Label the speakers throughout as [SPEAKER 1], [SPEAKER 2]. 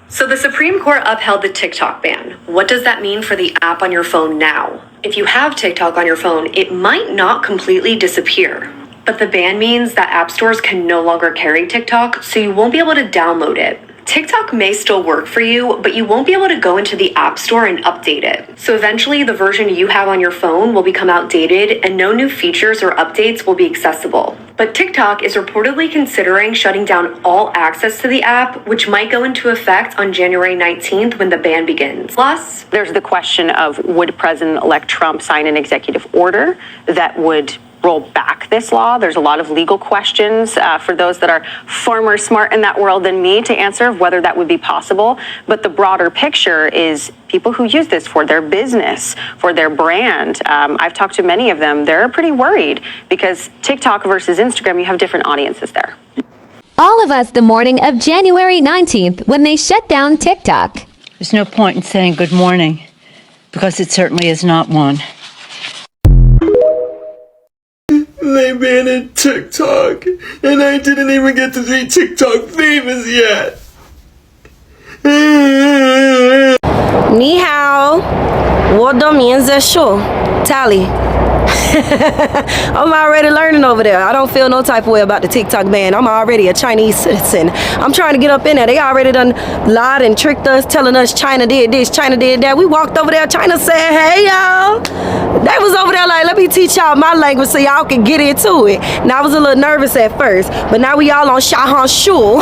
[SPEAKER 1] So the Supreme Court upheld the Tic Toc ban. What does that mean for the app on your phone now? If you have Tic Toc on your phone, it might not completely disappear. But the ban means that app stores can no longer carry Tic Toc, so you won't be able to download it. TikTok may still work for you, but you won't be able to go into the App Store and update it. So eventually the version you have on your phone will become outdated and no new features or updates will be accessible. But TikTok is reportedly considering shutting down all access to the app, which might go into effect on January 19th when the ban begins. Plus,
[SPEAKER 2] there's the question of, would President-elect Trump sign an executive order that would roll back this law? There's a lot of legal questions for those that are far more smart in that world than me to answer whether that would be possible. But the broader picture is people who use this for their business, for their brand. I've talked to many of them. They're pretty worried because TikTok versus Instagram, you have different audiences there.
[SPEAKER 3] All of us the morning of January 19th when they shut down TikTok.
[SPEAKER 4] There's no point in saying good morning because it certainly is not one.
[SPEAKER 5] They banned TikTok, and I didn't even get to be TikTok famous yet.
[SPEAKER 6] Ni hao, 我的名字是 Tally. I'm already learning over there. I don't feel no type of way about the TikTok ban. I'm already a Chinese citizen. I'm trying to get up in there. They already done lied and tricked us, telling us China did this, China did that. We walked over there, China said, hey y'all. They was over there like, let me teach y'all my language so y'all can get into it. Now I was a little nervous at first, but now we all on Shahan Shul.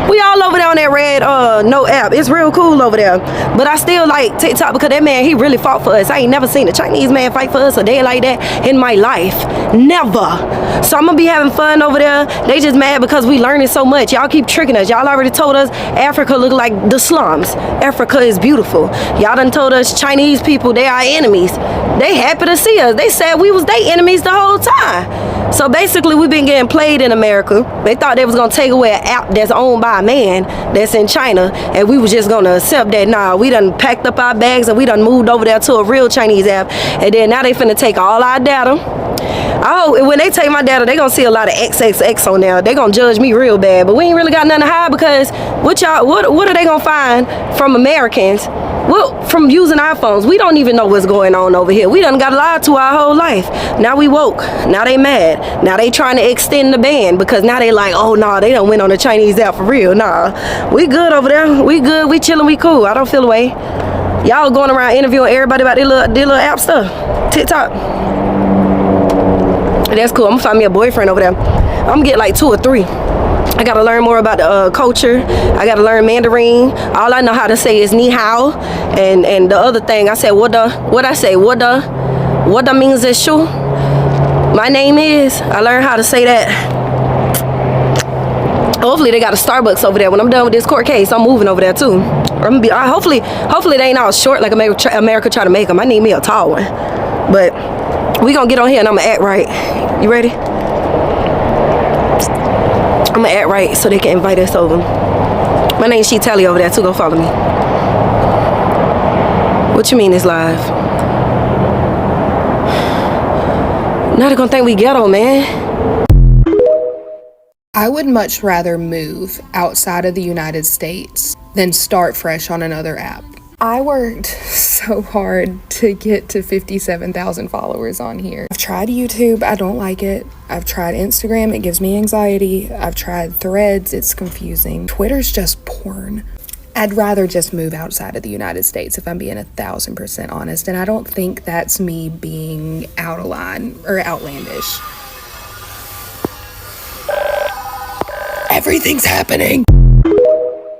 [SPEAKER 6] We all over there on that Rednote app. It's real cool over there. But I still like TikTok because that man, he really fought for us. I ain't never seen a Chinese man fight for us a day like that in my life. Never. So I'm gonna be having fun over there. They just mad because we learning so much. Y'all keep tricking us. Y'all already told us Africa look like the slums. Africa is beautiful. Y'all done told us Chinese people, they are enemies. They happy to see us. They said we was their enemies the whole time. So basically we've been getting played in America. They thought they was gonna take away an app that's owned by a man that's in China and we was just gonna accept that. Nah, we done packed up our bags and we done moved over there to a real Chinese app, and then now they finna take all our data. Oh, when they take my data, they gonna see a lot of XXX on there. They gonna judge me real bad, but we ain't really got nothing to hide because what are they gonna find from Americans? Well, from using iPhones? We don't even know what's going on over here. We done got lied to our whole life. Now we woke. Now they mad. Now they trying to extend the ban because now they like, oh no, they done went on the Chinese app for real. Nah, we good over there. We good. We chilling. We cool. I don't feel away. Y'all going around interviewing everybody about their little app stuff. TikTok. That's cool. I'm gonna find me a boyfriend over there. I'm gonna get like 2 or 3. I gotta learn more about the culture. I gotta learn Mandarin. All I know how to say is ni hao, and the other thing I said what means is shu. My name is. I learned how to say that. Hopefully they got a Starbucks over there. When I'm done with this court case, I'm moving over there too. I'm gonna be. Hopefully they ain't all short like America try to make them. I need me a tall one, but we gonna get on here and I'm gonna act right. You ready? I'm gonna act right so they can invite us over. My name's Tally over there too. Go follow me. What you mean it's live? Now they're gonna think we ghetto, man.
[SPEAKER 7] I would much rather move outside of the United States than start fresh on another app. I worked so hard to get to 57,000 followers on here. I've tried YouTube, I don't like it. I've tried Instagram, it gives me anxiety. I've tried Threads, it's confusing. Twitter's just porn. I'd rather just move outside of the United States if I'm being 1,000% honest, and I don't think that's me being out of line or outlandish. Everything's happening.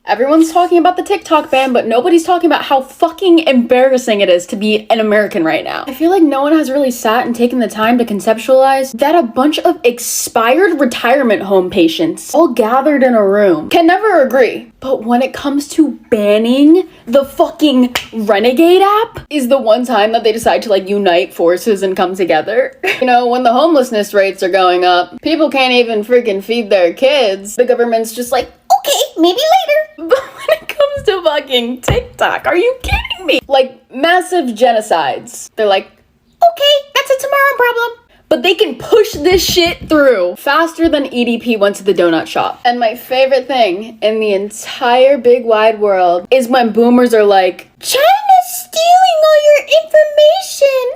[SPEAKER 8] Everyone's talking about the TikTok ban, but nobody's talking about how fucking embarrassing it is to be an American right now. I feel like no one has really sat and taken the time to conceptualize that a bunch of expired retirement home patients all gathered in a room can never agree. But when it comes to banning the fucking Renegade app is the one time that they decide to like unite forces and come together. You know, when the homelessness rates are going up, people can't even freaking feed their kids. The government's just like, okay, maybe later. But when it comes to fucking TikTok, are you kidding me? Like, massive genocides. They're like, okay, that's a tomorrow problem. but they can push this shit through faster than EDP went to the donut shop. And my favorite thing in the entire big wide world is when boomers are like, China's stealing all your information.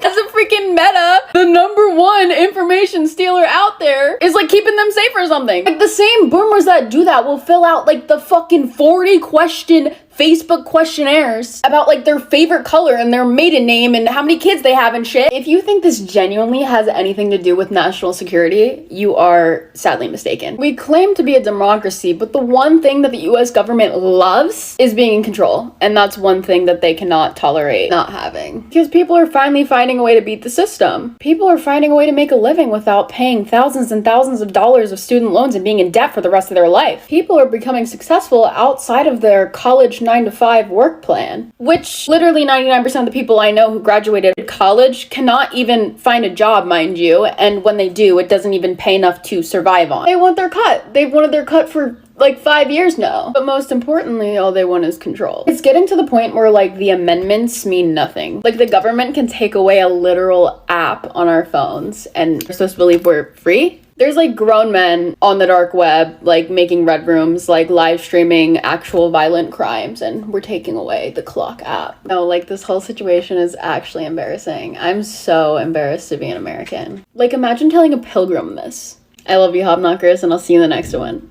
[SPEAKER 8] As a freaking meta, the #1 information stealer out there is like keeping them safe or something. Like the same boomers that do that will fill out like the fucking 40 question Facebook questionnaires about like their favorite color and their maiden name and how many kids they have and shit. If you think this genuinely has anything to do with national security, you are sadly mistaken. We claim to be a democracy, but the one thing that the US government loves is being in control. And that's one thing that they cannot tolerate not having. Because people are finally finding a way to beat the system. People are finding a way to make a living without paying thousands and thousands of dollars of student loans and being in debt for the rest of their life. People are becoming successful outside of their college 9-to-5 work plan, which literally 99% of the people I know who graduated college cannot even find a job, mind you, and when they do, it doesn't even pay enough to survive on. They want their cut. They've wanted their cut for like 5 years now. But most importantly, all they want is control. It's getting to the point where like the amendments mean nothing. Like the government can take away a literal app on our phones and we're supposed to believe we're free? There's like grown men on the dark web, like making red rooms, like live streaming actual violent crimes, and we're taking away the clock app. No, like this whole situation is actually embarrassing. I'm so embarrassed to be an American. Like imagine telling a pilgrim this. I love you, Hobknockers, and I'll see you in the next one.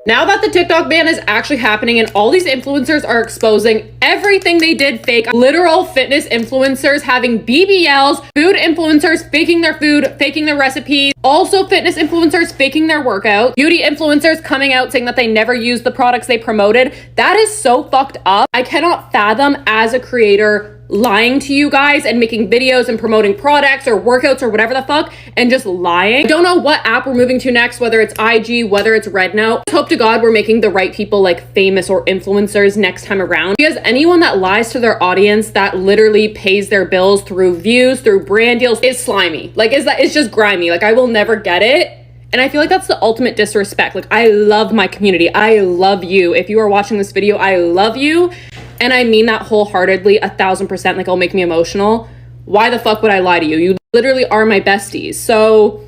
[SPEAKER 9] Now that the TikTok ban is actually happening and all these influencers are exposing everything they did fake, literal fitness influencers having BBLs, food influencers faking their food, faking their recipes, also fitness influencers faking their workout, beauty influencers coming out saying that they never used the products they promoted. That is so fucked up. I cannot fathom as a creator lying to you guys and making videos and promoting products or workouts or whatever the fuck and just lying. I don't know what app we're moving to next, whether it's IG, whether it's Rednote. Just hope to God we're making the right people like famous or influencers next time around, because anyone that lies to their audience that literally pays their bills through views, through brand deals is slimy. Like it's just grimy. Like I will never get it. And I feel like that's the ultimate disrespect. Like I love my community. I love you. If you are watching this video, I love you. And I mean that wholeheartedly, 1000%, like it'll make me emotional. Why the fuck would I lie to you? You literally are my besties. So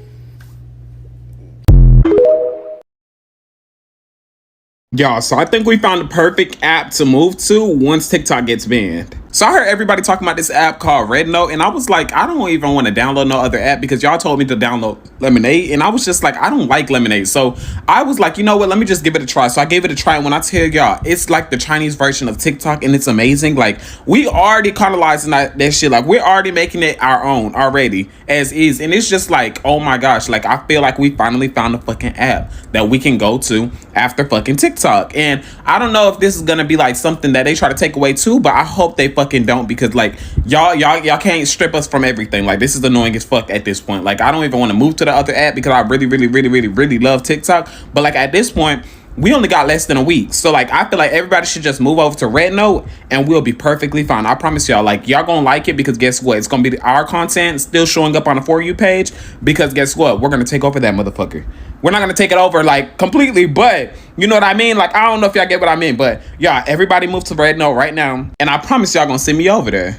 [SPEAKER 10] y'all, so I think we found the perfect app to move to once TikTok gets banned. So I heard everybody talking about this app called Rednote, and I was like, I don't even want to download no other app because y'all told me to download Lemonade, and I was just like, I don't like Lemonade. So I was like, you know what, let me just give it a try. So I gave it a try, and when I tell y'all, it's like the Chinese version of TikTok, and it's amazing. Like, we already colonizing that shit. Like, we're already making it our own already, as is. And it's just like, oh my gosh, like, I feel like we finally found a fucking app that we can go to after fucking TikTok. And I don't know if this is gonna be like something that they try to take away too, but I hope they fucking don't, because like y'all can't strip us from everything. Like, this is annoying as fuck at this point. Like, I don't even want to move to the other app because I really love TikTok, but like at this point we only got less than a week. So like, I feel like everybody should just move over to Rednote and we'll be perfectly fine. I promise y'all, like, y'all gonna like it, because guess what? It's gonna be our content still showing up on the For You page, because guess what? We're gonna take over that motherfucker. We're not gonna take it over like completely, but you know what I mean? Like, I don't know if y'all get what I mean, but yeah, everybody move to Rednote right now, and I promise y'all gonna send me over there.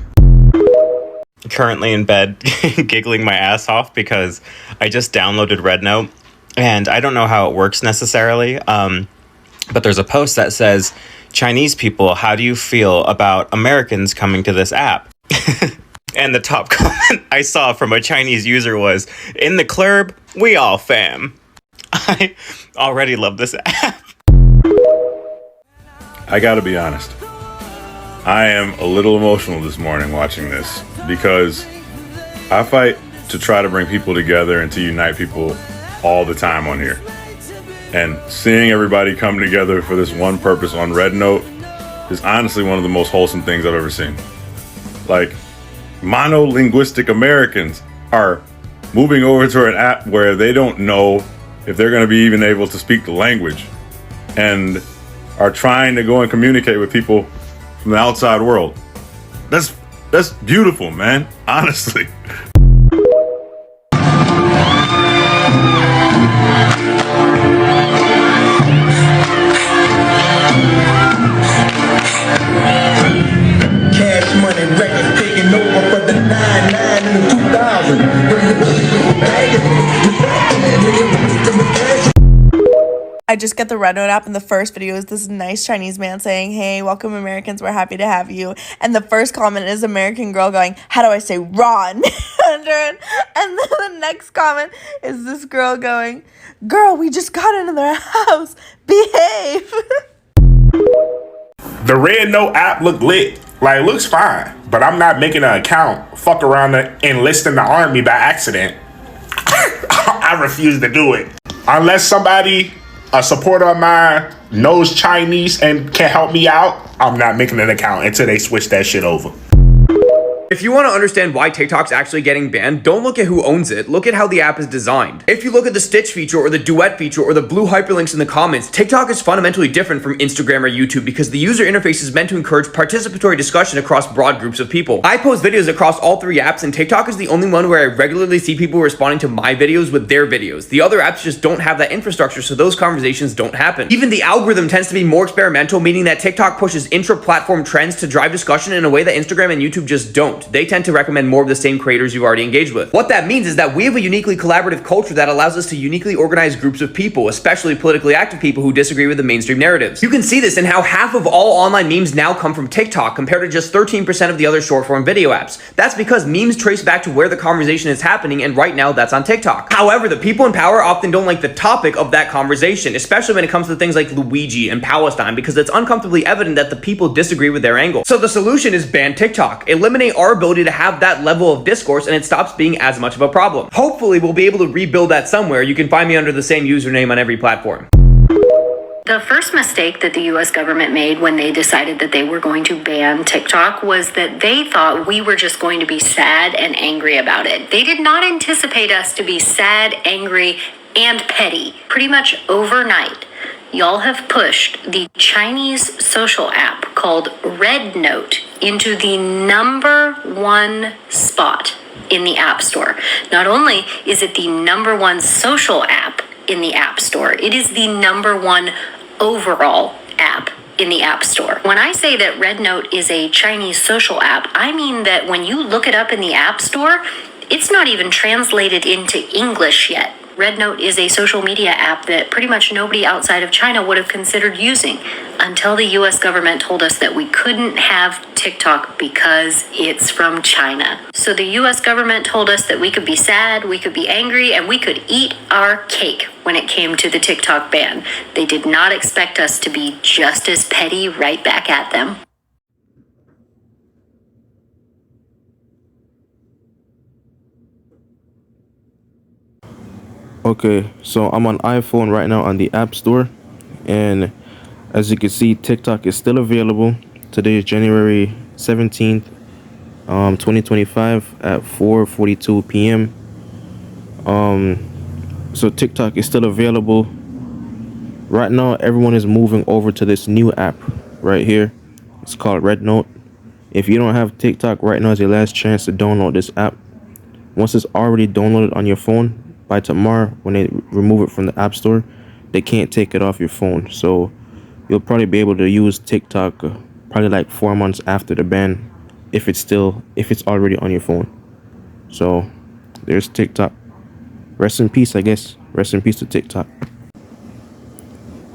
[SPEAKER 11] Currently in bed giggling my ass off because I just downloaded Rednote, and I don't know how it works necessarily, but there's a post that says, Chinese people, how do you feel about Americans coming to this app? And the top comment I saw from a Chinese user was, in the club, we all fam. I already love this app.
[SPEAKER 12] I gotta be honest. I am a little emotional this morning watching this, because I fight to try to bring people together and to unite people all the time on here. And seeing everybody come together for this one purpose on Rednote is honestly one of the most wholesome things I've ever seen. Like, monolinguistic Americans are moving over to an app where they don't know if they're going to be even able to speak the language, and are trying to go and communicate with people from the outside world. That's beautiful, man. Honestly.
[SPEAKER 13] Cash Money Records taking over for the 99 and the 2000. just get the Rednote app, and the first video is this nice Chinese man saying, "Hey, welcome Americans, we're happy to have you." And the first comment is American girl going, "How do I say Ron?" under it. And then the next comment is this girl going, "Girl, we just got into their house. Behave."
[SPEAKER 14] The Rednote app look lit. Like, looks fine. But I'm not making an account, fuck around and enlist in the army by accident. I refuse to do it. Unless somebody, a supporter of mine, knows Chinese and can help me out, I'm not making an account until they switch that shit over.
[SPEAKER 15] If you want to understand why TikTok's actually getting banned, don't look at who owns it, look at how the app is designed. If you look at the stitch feature or the duet feature or the blue hyperlinks in the comments, TikTok is fundamentally different from Instagram or YouTube because the user interface is meant to encourage participatory discussion across broad groups of people. I post videos across all three apps, and TikTok is the only one where I regularly see people responding to my videos with their videos. The other apps just don't have that infrastructure, so those conversations don't happen. Even the algorithm tends to be more experimental, meaning that TikTok pushes intra-platform trends to drive discussion in a way that Instagram and YouTube just don't. They tend to recommend more of the same creators you've already engaged with. What that means is that we have a uniquely collaborative culture that allows us to uniquely organize groups of people, especially politically active people who disagree with the mainstream narratives. You can see this in how half of all online memes now come from TikTok compared to just 13% of the other short-form video apps. That's because memes trace back to where the conversation is happening, and right now that's on TikTok. However, the people in power often don't like the topic of that conversation, especially when it comes to things like Luigi and Palestine, because it's uncomfortably evident that the people disagree with their angle. So the solution is ban TikTok. Eliminate our ability to have that level of discourse, and it stops being as much of a problem. Hopefully we'll be able to rebuild that somewhere. You can find me under the same username on every platform.
[SPEAKER 16] The first mistake that the US government made when they decided that they were going to ban TikTok was that they thought we were just going to be sad and angry about it. They did not anticipate us to be sad, angry, and petty. Pretty much overnight, y'all have pushed the Chinese social app called Rednote into the #1 spot in the App Store. Not only is it the #1 social app in the App Store, it is the #1 overall app in the App Store. When I say that Rednote is a Chinese social app, I mean that when you look it up in the App Store, it's not even translated into English yet. Rednote is a social media app that pretty much nobody outside of China would have considered using until the US government told us that we couldn't have TikTok because it's from China. So the US government told us that we could be sad, we could be angry, and we could eat our cake when it came to the TikTok ban. They did not expect us to be just as petty right back at them.
[SPEAKER 17] Okay, so I'm on iPhone right now on the App Store, and as you can see, TikTok is still available. Today is January 17th, 2025 at 4:42 p.m. So TikTok is still available. Right now, everyone is moving over to this new app right here. It's called Rednote. If you don't have TikTok right now, is your last chance to download this app. Once it's already downloaded on your phone, by tomorrow, when they remove it from the App Store, they can't take it off your phone. So you'll probably be able to use TikTok probably like 4 months after the ban, if it's already on your phone. So there's TikTok. Rest in peace, I guess. Rest in peace to TikTok.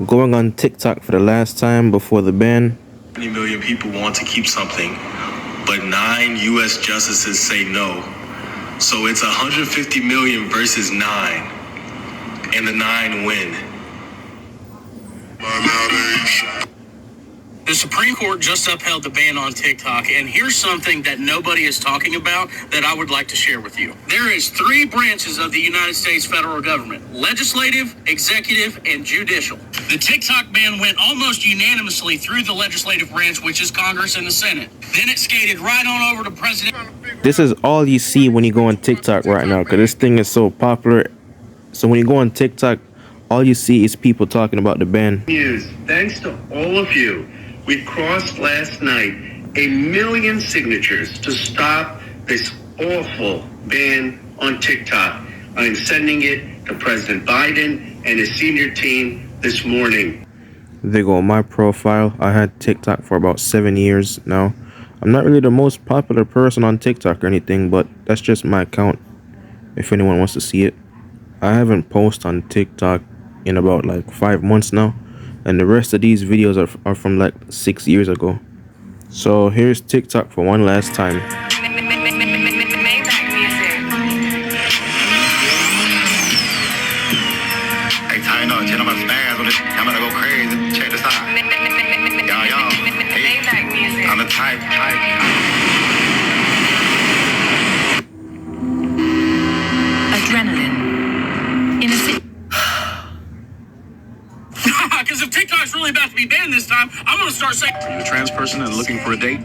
[SPEAKER 17] Going on TikTok for the last time before the ban.
[SPEAKER 18] 20 million people want to keep something, but 9 US justices say no. So it's 150 million versus 9, and the 9 win.
[SPEAKER 19] The Supreme Court just upheld the ban on TikTok, and here's something that nobody is talking about that I would like to share with you. There is 3 branches of the United States federal government: legislative, executive, and judicial. The TikTok ban went almost unanimously through the legislative branch, which is Congress and the Senate. Then it skated right on over to President.
[SPEAKER 17] This is all you see when you go on TikTok right now, because this thing is so popular. So when you go on TikTok, all you see is people talking about the ban.
[SPEAKER 20] News. Thanks to all of you, we crossed last night 1 million signatures to stop this awful ban on TikTok. I'm sending it to President Biden and his senior team this morning.
[SPEAKER 17] There go my profile. I had TikTok for about 7 years now. I'm not really the most popular person on TikTok or anything, but that's just my account if anyone wants to see it. I haven't posted on TikTok in about like 5 months now, and the rest of these videos are from like 6 years ago. So here's TikTok for one last time.
[SPEAKER 18] Hey, tighten up, I'm about to spaz with it. I'm about to go crazy. Check this out. Y'all. Hey, I'm the type.
[SPEAKER 19] Adrenaline. In a city. Because if TikTok's really about to be banned this time, I'm going to start saying. Are you a trans person and looking for a date?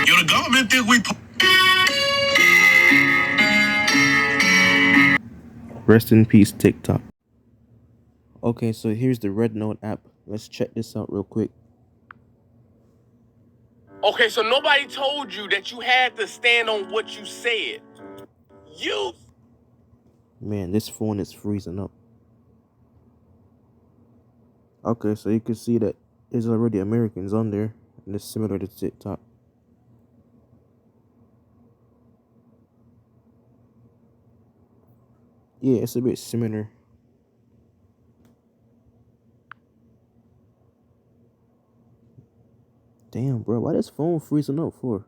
[SPEAKER 19] Yo, the government think we.
[SPEAKER 17] Rest in peace, TikTok. Okay, so here's the Rednote app. Let's check this out real quick.
[SPEAKER 21] Okay, so nobody told you that you had to stand on what you said. You.
[SPEAKER 17] Man, this phone is freezing up. Okay, so you can see that there's already Americans on there, and it's similar to TikTok. Yeah, it's a bit similar. Damn, bro, why this phone freezing up for?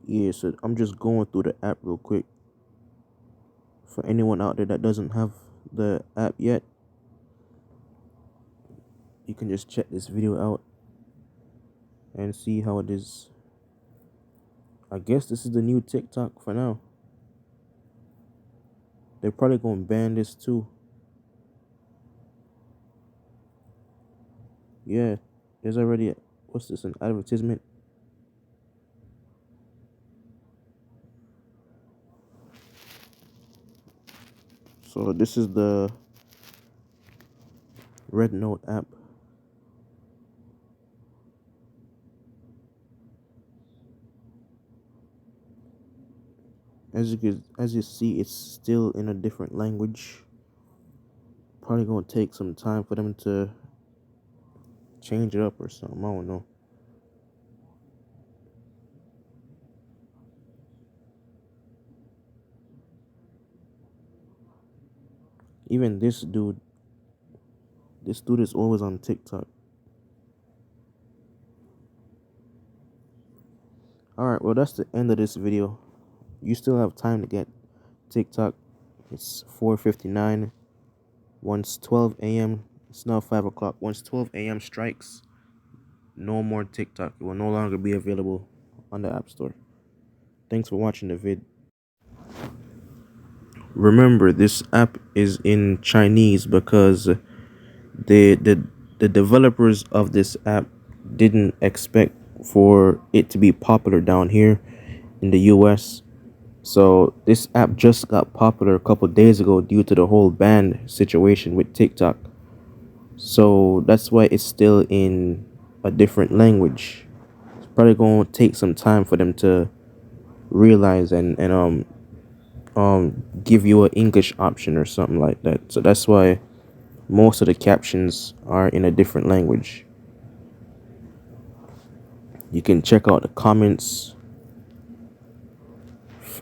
[SPEAKER 17] Yeah, so I'm just going through the app real quick. For anyone out there that doesn't have the app yet, you can just check this video out and see how it is. I guess this is the new TikTok for now. They're probably gonna ban this too. Yeah, there's already what's this, an advertisement? So this is the Rednote app. As you see, it's still in a different language. Probably gonna take some time for them to change it up or something. I don't know. Even this dude is always on TikTok. Alright, well that's the end of this video. You still have time to get TikTok. It's 4:59. Once 12 a.m. It's now 5 o'clock. Once 12 a.m. strikes, no more TikTok. It will no longer be available on the App Store. Thanks for watching the vid. Remember, this app is in Chinese because the developers of this app didn't expect for it to be popular down here in the US. So this app just got popular a couple days ago due to the whole ban situation with TikTok. So that's why it's still in a different language. It's probably gonna take some time for them to realize and give you an English option or something like that. So that's why most of the captions are in a different language. You can check out the comments.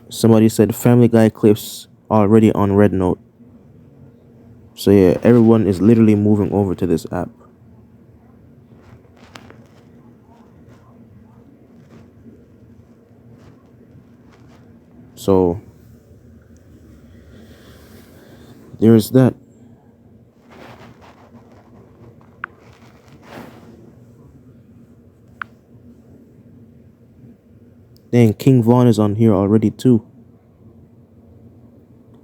[SPEAKER 17] Somebody said Family Guy clips already on Rednote. So yeah, everyone is literally moving over to this app. So there's that. Dang, King Von is on here already too.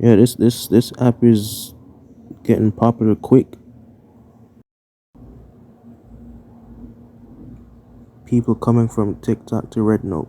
[SPEAKER 17] Yeah, this app is getting popular quick. People coming from TikTok to Rednote.